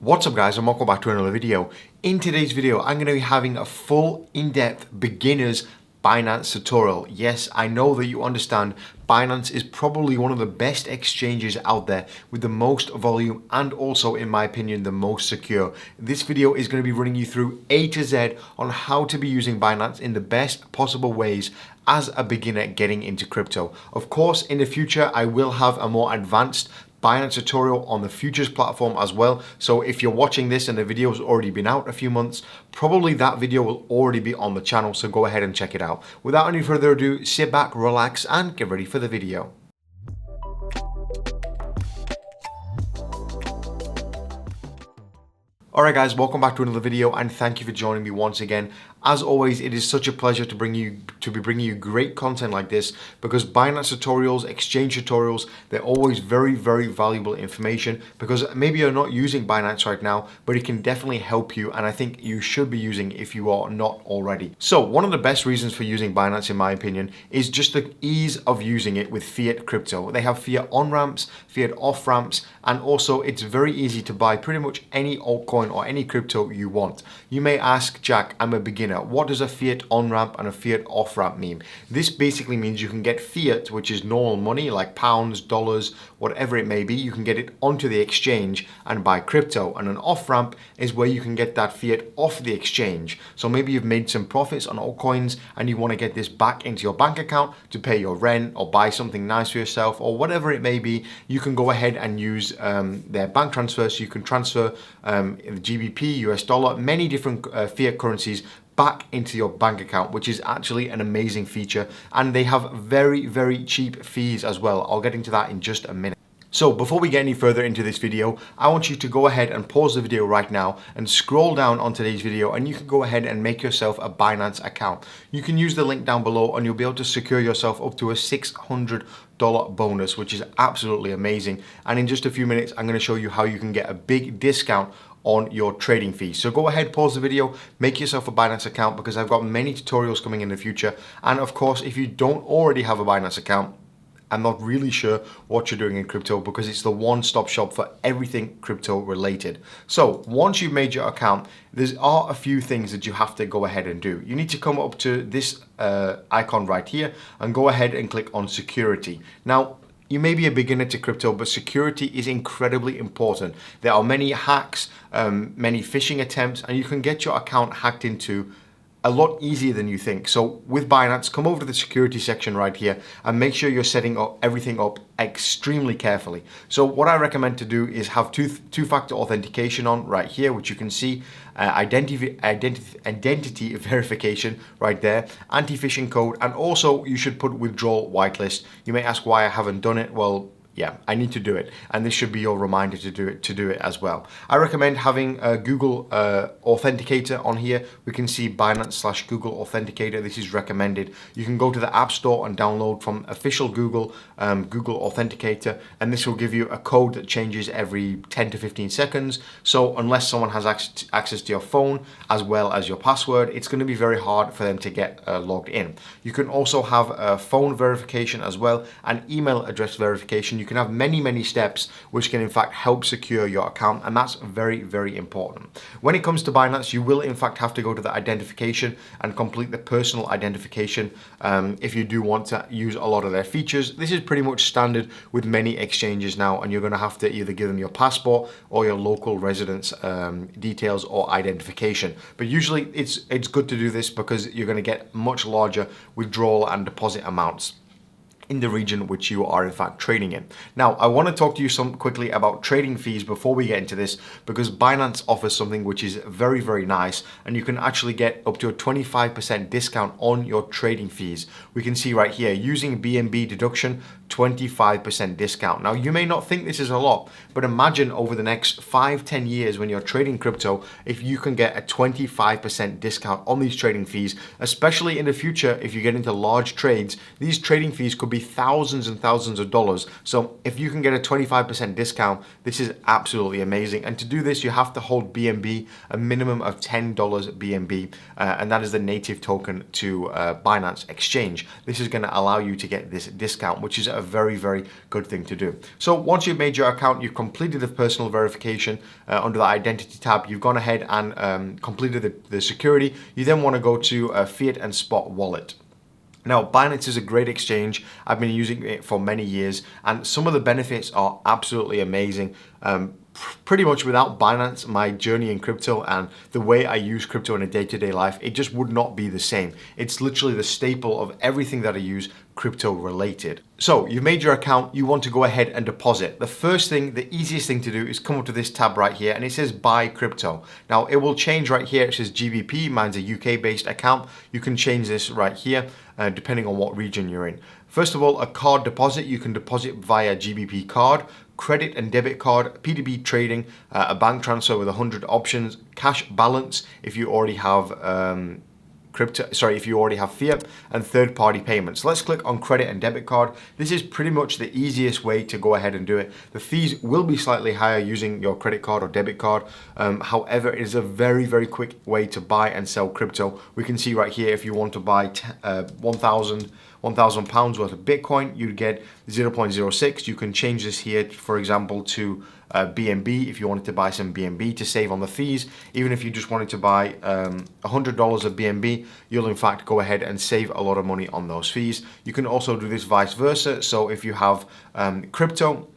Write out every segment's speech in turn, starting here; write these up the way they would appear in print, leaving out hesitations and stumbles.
What's up guys, and welcome back to another video. In today's video, I'm going to be having a full in-depth beginner's Binance tutorial. Yes, I know that you understand Binance is probably one of the best exchanges out there with the most volume and also, in my opinion, the most secure. This video is going to be running you through A to Z on how to be using Binance in the best possible ways as a beginner getting into crypto. Of course, in the future, I will have a more advanced Binance tutorial on the futures platform as well. So if you're watching this and the video has already been out a few months, probably that video will already be on the channel. So go ahead and check it out. Without any further ado, sit back, relax, and get ready for the video. Alright guys, welcome back to another video and thank you for joining me once again. As always, it is such a pleasure to be bringing you great content like this because Binance tutorials, exchange tutorials, they're always very valuable information because maybe you're not using Binance right now, but it can definitely help you, and I think you should be using it if you are not already. So one of the best reasons for using Binance, in my opinion, is just the ease of using it with fiat crypto. They have fiat on-ramps, fiat off-ramps, and also it's very easy to buy pretty much any altcoin or any crypto you want. You may ask, Jack, I'm a beginner. What does a fiat on-ramp and a fiat off-ramp mean? This basically means you can get fiat, which is normal money like pounds, dollars, whatever it may be. You can get it onto the exchange and buy crypto. And an off-ramp is where you can get that fiat off the exchange. So maybe you've made some profits on altcoins and you want to get this back into your bank account to pay your rent or buy something nice for yourself or whatever it may be. You can go ahead and use their bank transfer. So you can transfer GBP, US dollar, many different fiat currencies back into your bank account, which is actually an amazing feature. And they have very cheap fees as well. I'll get into that in just a minute. So before we get any further into this video, I want you to go ahead and pause the video right now and scroll down on today's video and you can go ahead and make yourself a Binance account. You can use the link down below and you'll be able to secure yourself up to a $600 bonus, which is absolutely amazing. And in just a few minutes, I'm going to show you how you can get a big discount on your trading fees. So go ahead, pause the video, make yourself a Binance account because I've got many tutorials coming in the future. And of course, if you don't already have a Binance account, I'm not really sure what you're doing in crypto because it's the one-stop shop for everything crypto related. So once you've made your account, there are a few things that you have to go ahead and do. You need to come up to this icon right here and go ahead and click on security. Now, you may be a beginner to crypto, but security is incredibly important. There are many hacks, many phishing attempts, and you can get your account hacked into a lot easier than you think. So with Binance, come over to the security section right here and make sure you're setting everything up extremely carefully. So what I recommend to do is have two-factor authentication on right here, which you can see, identity verification right there, anti-phishing code, and also you should put withdrawal whitelist. You may ask why I haven't done it. Well, yeah, I need to do it, and this should be your reminder to do it as well. I recommend having a Google Authenticator on here. We can see Binance/Google Authenticator. This is recommended. You can go to the App Store and download from official Google Authenticator, and this will give you a code that changes every 10 to 15 seconds. So unless someone has access to your phone as well as your password, it's going to be very hard for them to get logged in. You can also have a phone verification as well, and email address verification. You can have many steps which can in fact help secure your account, and that's very important. When it comes to Binance, you will in fact have to go to the identification and complete the personal identification if you do want to use a lot of their features. This is pretty much standard with many exchanges now, and you're going to have to either give them your passport or your local residence details or identification. But usually it's good to do this because you're going to get much larger withdrawal and deposit amounts in the region which you are in fact trading in. Now, I want to talk to you quickly about trading fees before we get into this, because Binance offers something which is very nice, and you can actually get up to a 25% discount on your trading fees. We can see right here, using BNB deduction, 25% discount. Now, you may not think this is a lot, but imagine over the next 5-10 years when you're trading crypto, if you can get a 25% discount on these trading fees, especially in the future, if you get into large trades, these trading fees could be thousands and thousands of dollars. So if you can get a 25% discount, this is absolutely amazing. And to do this, you have to hold BNB, a minimum of $10 BNB, and that is the native token to Binance Exchange. This is going to allow you to get this discount, which is a a very, very good thing to do. So once you've made your account, you've completed the personal verification under the identity tab, you've gone ahead and completed the security. You then want to go to Fiat and Spot Wallet. Now, Binance is a great exchange. I've been using it for many years, and some of the benefits are absolutely amazing. Pretty much without Binance, my journey in crypto and the way I use crypto in a day-to-day life, it just would not be the same. It's literally the staple of everything that I use crypto related. So you've made your account, you want to go ahead and deposit. The first thing, the easiest thing to do is come up to this tab right here and it says buy crypto. Now it will change right here. It says GBP, mine's a UK based account. You can change this right here depending on what region you're in. First of all, a card deposit, you can deposit via GBP card, credit and debit card, P2P trading, a bank transfer with 100 options, cash balance if you already have if you already have fiat, and third-party payments. Let's click on credit and debit card. This is pretty much the easiest way to go ahead and do it. The fees will be slightly higher using your credit card or debit card. However, it is a very, very quick way to buy and sell crypto. We can see right here, if you want to buy 1,000 pounds worth of Bitcoin, you'd get 0.06. You can change this here, for example, to BNB if you wanted to buy some BNB to save on the fees. Even if you just wanted to buy $100 of BNB, you'll in fact go ahead and save a lot of money on those fees. You can also do this vice versa. So if you have crypto,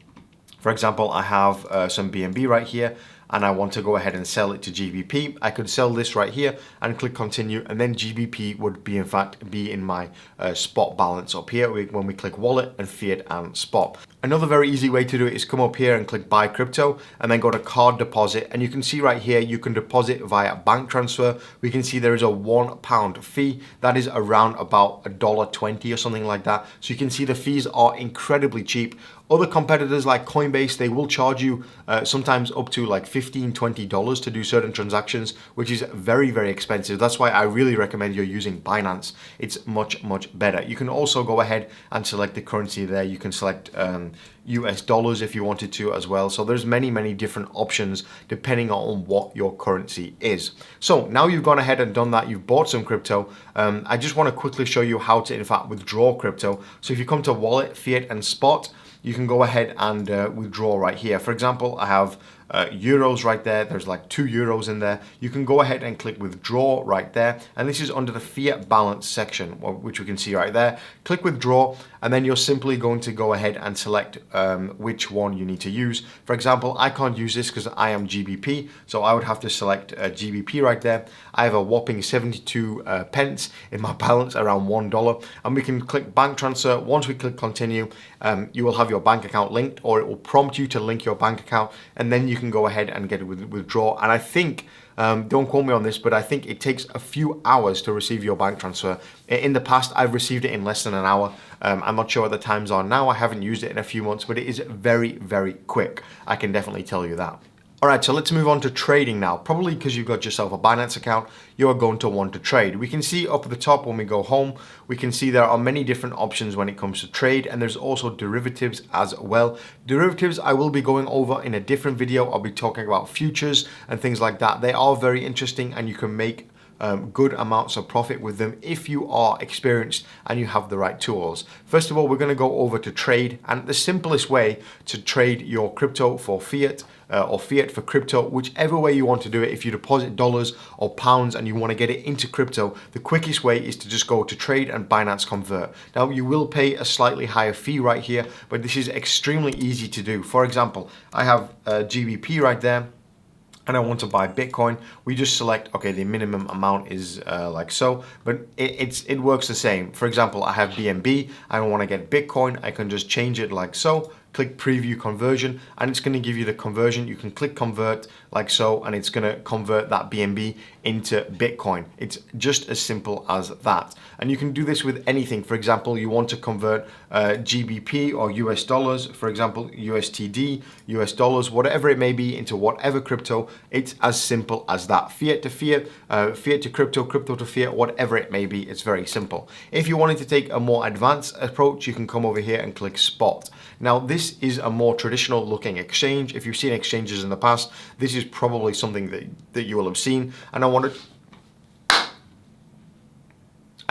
for example, I have some BNB right here, and I want to go ahead and sell it to GBP, I could sell this right here and click continue, and then GBP would be in fact be in my spot balance up here when we click wallet and fiat and spot. Another very easy way to do it is come up here and click buy crypto and then go to card deposit, and you can see right here you can deposit via bank transfer. We can see there is a £1 fee. That is around about $1.20 or something like that. So you can see the fees are incredibly cheap. Other competitors like Coinbase, they will charge you sometimes up to like $15, $20 to do certain transactions, which is very, very expensive. That's why I really recommend you're using Binance. It's much, much better. You can also go ahead and select the currency there. You can select US dollars if you wanted to as well. So there's many, many different options depending on what your currency is. So now you've gone ahead and done that, you've bought some crypto. I just want to quickly show you how to in fact withdraw crypto. So if you come to wallet, fiat and spot, you can go ahead and withdraw right here. For example, I have euros right there. There's like €2 in there. You can go ahead and click withdraw right there. And this is under the fiat balance section, which we can see right there. Click withdraw, and then you're simply going to go ahead and select which one you need to use. For example, I can't use this because I am GBP, so I would have to select GBP right there. I have a whopping 72 pence in my balance, around $1, and we can click bank transfer. Once we click continue, you will have your bank account linked, or it will prompt you to link your bank account, and then you can go ahead and get it withdraw. And I think, don't quote me on this, but I think it takes a few hours to receive your bank transfer. In the past, I've received it in less than an hour. I'm not sure what the times are now. I haven't used it in a few months, but it is very, very quick. I can definitely tell you that. All right, so let's move on to trading now. Probably because you've got yourself a Binance account, you are going to want to trade. We can see up at the top when we go home, we can see there are many different options when it comes to trade, and there's also derivatives as well. Derivatives I will be going over in a different video. I'll be talking about futures and things like that. They are very interesting, and you can make good amounts of profit with them if you are experienced and you have the right tools. First of all, we're going to go over to trade, and the simplest way to trade your crypto for fiat or fiat for crypto, whichever way you want to do it. If you deposit dollars or pounds and you want to get it into crypto, the quickest way is to just go to trade and Binance Convert. Now you will pay a slightly higher fee right here, but this is extremely easy to do. For example, I have GBP right there, and I want to buy Bitcoin. We just select, okay, the minimum amount is like so, but it works the same. For example, I have BNB, I want to get Bitcoin, I can just change it like so, click preview conversion, and it's going to give you the conversion. You can click convert like so, and it's going to convert that BNB into Bitcoin. It's just as simple as that. And you can do this with anything. For example, you want to convert GBP or US dollars, for example, USTD, US dollars, whatever it may be, into whatever crypto. It's as simple as that. Fiat to fiat, fiat to crypto, crypto to fiat, whatever it may be. It's very simple. If you wanted to take a more advanced approach, you can come over here and click spot. Now, this is a more traditional looking exchange. If you've seen exchanges in the past, this is probably something that you will have seen. And I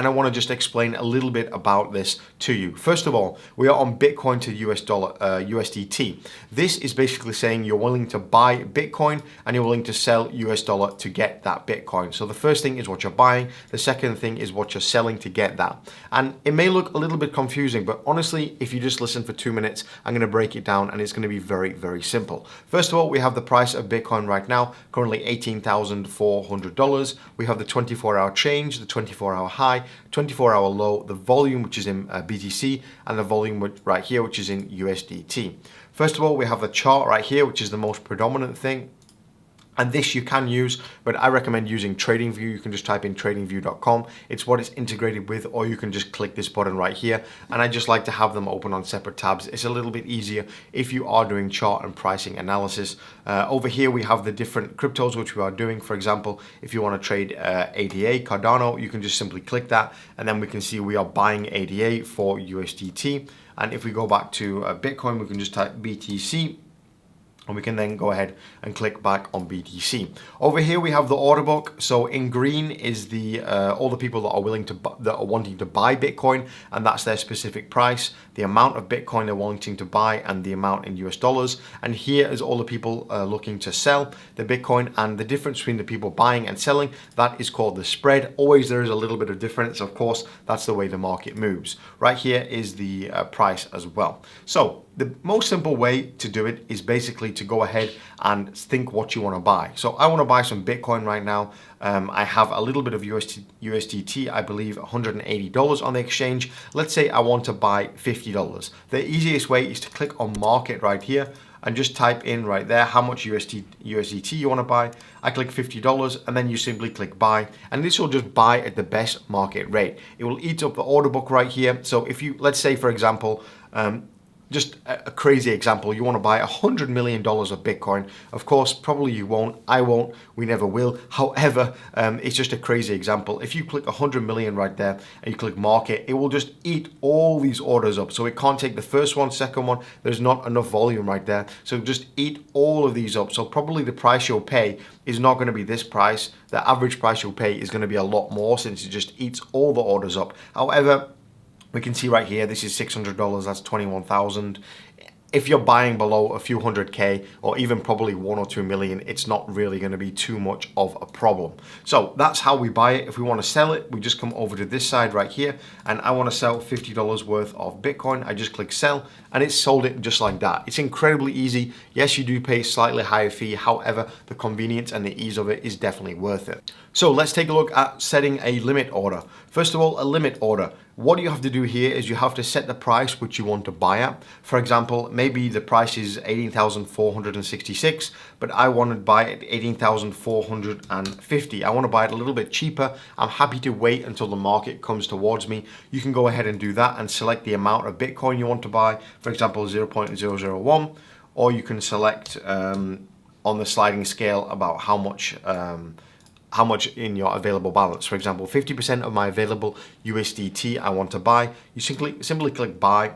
and I want to just explain a little bit about this to you. First of all, we are on Bitcoin to US dollar, USDT. This is basically saying you're willing to buy Bitcoin and you're willing to sell US dollar to get that Bitcoin. So the first thing is what you're buying. The second thing is what you're selling to get that. And it may look a little bit confusing, but honestly, if you just listen for 2 minutes, I'm going to break it down and it's going to be very, very simple. First of all, we have the price of Bitcoin right now, currently $18,400. We have the 24-hour change, the 24-hour high, 24-hour low, the volume, which is in BTC, and the volume right here, which is in USDT. First of all, we have the chart right here, which is the most predominant thing. And this you can use, but I recommend using TradingView. You can just type in tradingview.com. It's what it's integrated with, or you can just click this button right here. And I just like to have them open on separate tabs. It's a little bit easier if you are doing chart and pricing analysis. Over here, we have the different cryptos, which we are doing. For example, if you want to trade ADA, Cardano, you can just simply click that. And then we can see we are buying ADA for USDT. And if we go back to Bitcoin, we can just type BTC. And we can then go ahead and click back on BTC. Over here we have the order book. So in green is the all the people that are wanting to buy Bitcoin, and that's their specific price, the amount of Bitcoin they're wanting to buy, and the amount in US dollars. And here is all the people looking to sell the Bitcoin, and the difference between the people buying and selling, that is called the spread. Always there is a little bit of difference. Of course, that's the way the market moves. Right here is the price as well. So the most simple way to do it is basically to go ahead and think what you want to buy. So I want to buy some Bitcoin right now. I have a little bit of USDT, I believe $180 on the exchange. Let's say I want to buy $50. The easiest way is to click on market right here and just type in right there how much USDT you want to buy. I click $50 and then you simply click buy, and this will just buy at the best market rate. It will eat up the order book right here. So if you, let's say for example, just a crazy example, you want to buy $100 million of Bitcoin. Of course, probably you won't, I won't, we never will. However, it's just a crazy example. If you click 100 million right there and you click market, it will just eat all these orders up. So it can't take the first one, second one, there's not enough volume right there. So just eat all of these up. So probably the price you'll pay is not going to be this price. The average price you'll pay is going to be a lot more since it just eats all the orders up. However, we can see right here, this is $600, that's 21,000. If you're buying below a few hundred K or even probably 1 or 2 million, it's not really going to be too much of a problem. So that's how we buy it. If we want to sell it, we just come over to this side right here, and I want to sell $50 worth of Bitcoin. I just click sell and it's sold it just like that. It's incredibly easy. Yes, you do pay a slightly higher fee. However, the convenience and the ease of it is definitely worth it. So let's take a look at setting a limit order. First of all, a limit order. What you have to do here is you have to set the price which you want to buy at. For example, maybe the price is 18,466, but I want to buy it at 18,450. I want to buy it a little bit cheaper. I'm happy to wait until the market comes towards me. You can go ahead and do that and select the amount of Bitcoin you want to buy. For example, 0.001, or you can select on the sliding scale about how much in your available balance. For example, 50% of my available USDT I want to buy. You simply click buy,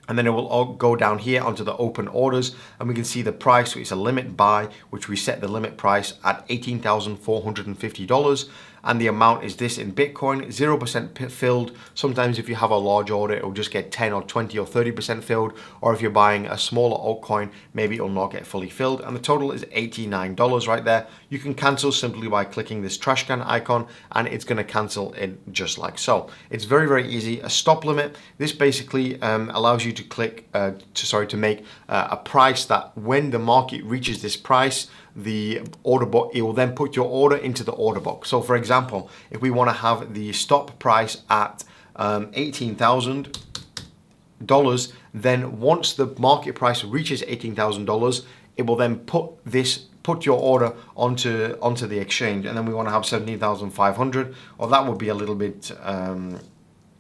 and then it will all go down here onto the open orders, and we can see the price. So it's a limit buy, which we set the limit price at $18,450. And the amount is this in Bitcoin, 0% filled. Sometimes if you have a large order, it will just get 10 or 20 or 30% filled. Or if you're buying a smaller altcoin, maybe it will not get fully filled. And the total is $89 right there. You can cancel simply by clicking this trash can icon, and it's going to cancel it just like so. It's very, very easy. A stop limit. This basically allows you to click, to make a price that when the market reaches this price, the order book, it will then put your order into the order book. So for example, if we want to have the stop price at $18,000, then once the market price reaches $18,000, it will then put your order onto the exchange. And then we want to have 17,500, or that would be a little bit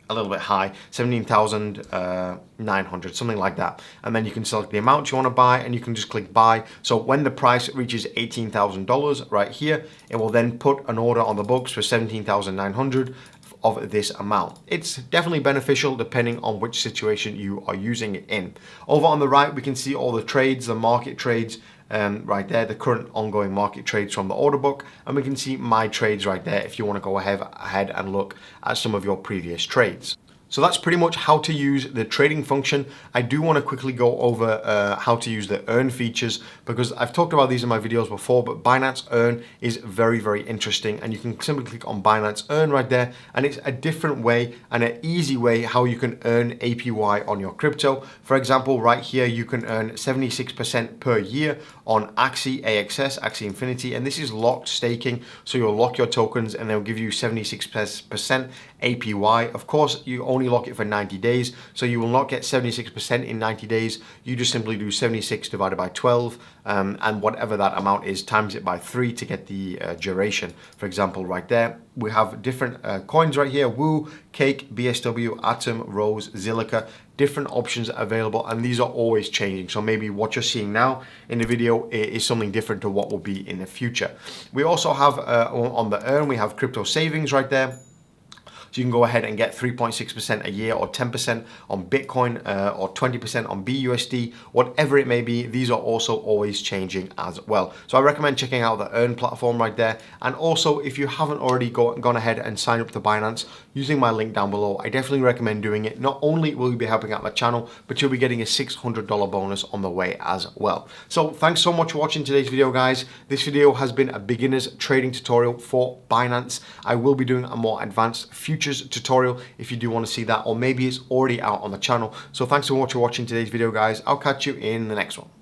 high, 17,900, something like that. And then you can select the amount you want to buy, and you can just click buy. So when the price reaches $18,000 right here, it will then put an order on the books for 17,900 of this amount. It's definitely beneficial depending on which situation you are using it in. Over on the right, we can see all the trades, the market trades, right there, the current ongoing market trades from the order book, and we can see my trades right there if you want to go ahead and look at some of your previous trades. So that's pretty much how to use the trading function. I do want to quickly go over how to use the earn features, because I've talked about these in my videos before, but Binance Earn is very, very interesting, and you can simply click on Binance Earn right there, and it's a different way and an easy way how you can earn APY on your crypto. For example, right here, you can earn 76% per year on Axie AXS, Axie Infinity, and this is locked staking, so you'll lock your tokens and they'll give you 76% APY. Of course, you only lock it for 90 days, so you will not get 76% in 90 days. You just simply do 76 divided by 12, and whatever that amount is, times it by 3 to get the duration. For example, right there, we have different coins right here: Woo, Cake, BSW, Atom, Rose, Zilliqa. Different options available, and these are always changing. So maybe what you're seeing now in the video is something different to what will be in the future. We also have on the earn, we have crypto savings right there. So you can go ahead and get 3.6% a year, or 10% on Bitcoin, or 20% on BUSD, whatever it may be. These are also always changing as well. So I recommend checking out the Earn platform right there. And also, if you haven't already gone ahead and signed up to Binance using my link down below, I definitely recommend doing it. Not only will you be helping out the channel, but you'll be getting a $600 bonus on the way as well. So thanks so much for watching today's video, guys. This video has been a beginner's trading tutorial for Binance. I will be doing a more advanced futures tutorial if you do want to see that, or maybe it's already out on the channel. So thanks so much for watching today's video, guys. I'll catch you in the next one.